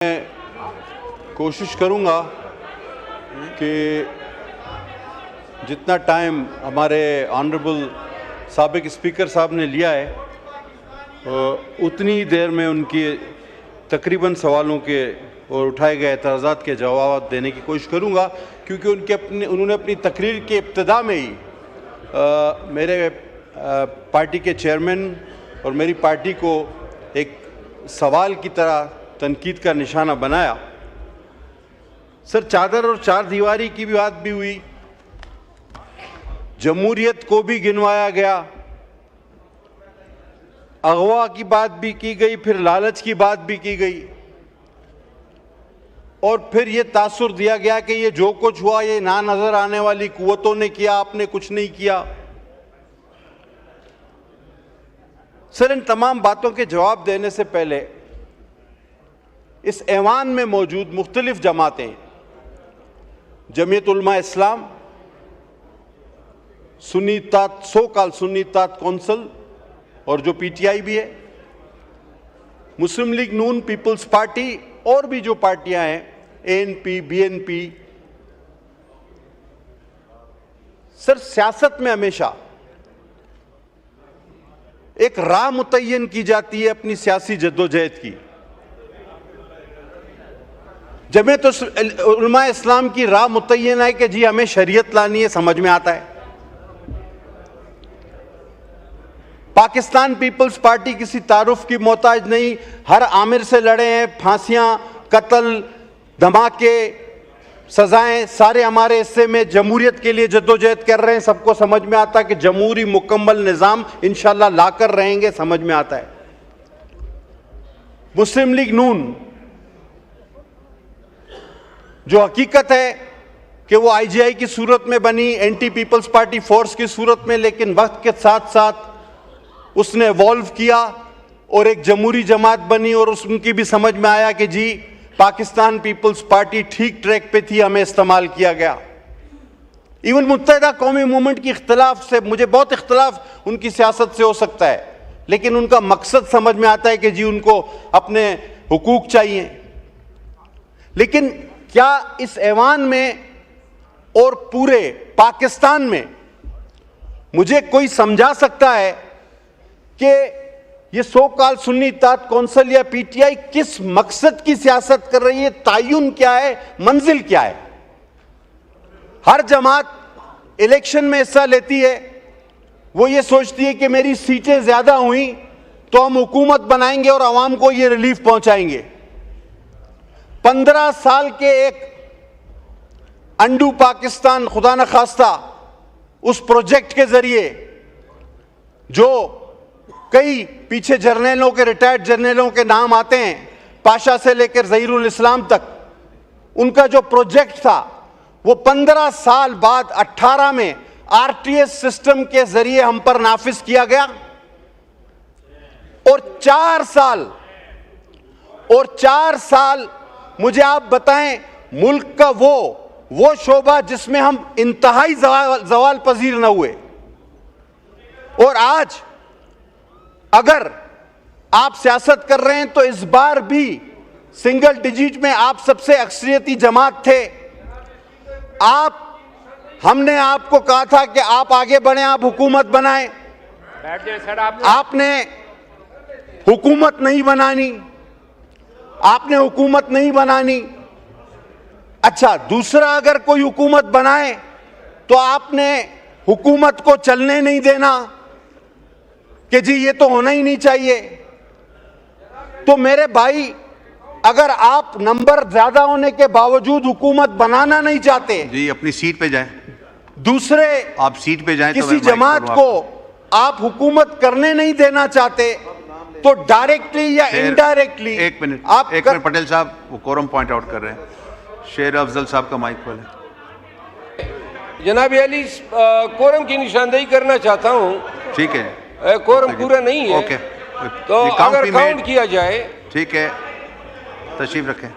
मैं कोशिश करूंगा कि जितना टाइम हमारे ऑनरेबल साबिक स्पीकर साहब ने लिया है उतनी ही देर में उनकी तकरीबन सवालों के और उठाए गए एतराज़ात के जवाब देने की कोशिश करूंगा, क्योंकि उन्होंने अपनी तकरीर के इब्तिदा में ही मेरे पार्टी के चेयरमैन और मेरी पार्टी को एक सवाल की तरह तनकीद का निशाना बनाया। सर, चादर और चार दीवारी की भी बात भी हुई, जमहूरियत को भी गिनवाया गया, अगवा की बात भी की गई, फिर लालच की बात भी की गई और फिर ये तासुर दिया गया कि ये जो कुछ हुआ ये ना नजर आने वाली कुव्वतों ने किया, आपने कुछ नहीं किया। सर, इन तमाम बातों के जवाब देने से पहले इस ऐवान में मौजूद मुख्तलिफ जमातें, जमीयत उलमा इस्लाम, सुन्नी इत्तेहाद, सो कॉल्ड सुन्नी इत्तेहाद कौंसिल और जो पीटीआई भी है, मुस्लिम लीग नून, पीपल्स पार्टी और भी जो पार्टियां हैं, एएनपी, बीएनपी। सर, सियासत में हमेशा एक राह मुतय्यन की जाती है अपनी सियासी जद्दोजहद की। जमीयत उलमा इस्लाम की राह मुतय्यन है कि जी हमें शरीयत लानी है, समझ में आता है। पाकिस्तान पीपल्स पार्टी किसी तारुफ की मोहताज नहीं, हर आमिर से लड़े हैं, फांसियां, कत्ल, धमाके, सजाएं सारे हमारे हिस्से में, जमहूरियत के लिए जद्दोजहद कर रहे हैं। सबको समझ में आता है कि जमहूरी मुकम्मल निज़ाम इंशाल्लाह लाकर रहेंगे, समझ में आता है। मुस्लिम लीग नून, जो हकीकत है कि वो आईजीआई की सूरत में बनी, एंटी पीपल्स पार्टी फोर्स की सूरत में, लेकिन वक्त के साथ साथ उसने इवॉल्व किया और एक जमहूरी जमात बनी और उनकी भी समझ में आया कि जी पाकिस्तान पीपल्स पार्टी ठीक ट्रैक पे थी, हमें इस्तेमाल किया गया। इवन मुत्तहिदा कौमी मूवमेंट की इख्तिलाफ से मुझे बहुत इख्तिलाफ उनकी सियासत से हो सकता है, लेकिन उनका मकसद समझ में आता है कि जी उनको अपने हुकूक चाहिए। लेकिन क्या इस ऐवान में और पूरे पाकिस्तान में मुझे कोई समझा सकता है कि ये सो कॉल सुन्नी इत्तेहाद कौंसिल या पीटीआई किस मकसद की सियासत कर रही है? तायुन क्या है, मंजिल क्या है? हर जमात इलेक्शन में हिस्सा लेती है, वो ये सोचती है कि मेरी सीटें ज्यादा हुई तो हम हुकूमत बनाएंगे और आवाम को ये रिलीफ पहुंचाएंगे। 15 साल के एक अंडू पाकिस्तान खुदा न खास्ता उस प्रोजेक्ट के जरिए जो कई पीछे जर्नलों के, रिटायर्ड जर्नलों के नाम आते हैं, पाशा से लेकर ज़हीरुल इस्लाम तक, उनका जो प्रोजेक्ट था वो 15 साल बाद 18 में आरटीएस सिस्टम के जरिए हम पर नाफिज किया गया और 4 साल मुझे आप बताएं, मुल्क का वो शोबा जिसमें हम इंतहाई जवाल पजीर न हुए। और आज अगर आप सियासत कर रहे हैं तो इस बार भी सिंगल डिजिट में आप सबसे अक्सरियती जमात थे। हमने आपको कहा था कि आप आगे बढ़ें, आप हुकूमत बनाएं। आपने हुकूमत नहीं बनानी, आपने हुकूमत नहीं बनानी। अच्छा, दूसरा अगर कोई हुकूमत बनाए तो आपने हुकूमत को चलने नहीं देना कि जी ये तो होना ही नहीं चाहिए। तो मेरे भाई, अगर आप नंबर ज्यादा होने के बावजूद हुकूमत बनाना नहीं चाहते, जी अपनी सीट पे जाएं, दूसरे आप सीट पे जाएं, किसी जमात को आप हुकूमत करने नहीं देना चाहते, तो डायरेक्टली या इनडायरेक्टली। एक मिनट पटेल साहब वो कोरम पॉइंट आउट कर रहे हैं। शेर अफजल साहब का माइक खोलें। जनाब अली, कोरम की निशानदेही करना चाहता हूं। ठीक है, कोरम पूरा नहीं है। ओके, तो अगर काउंट किया जाए। ठीक है, तशरीफ रखें।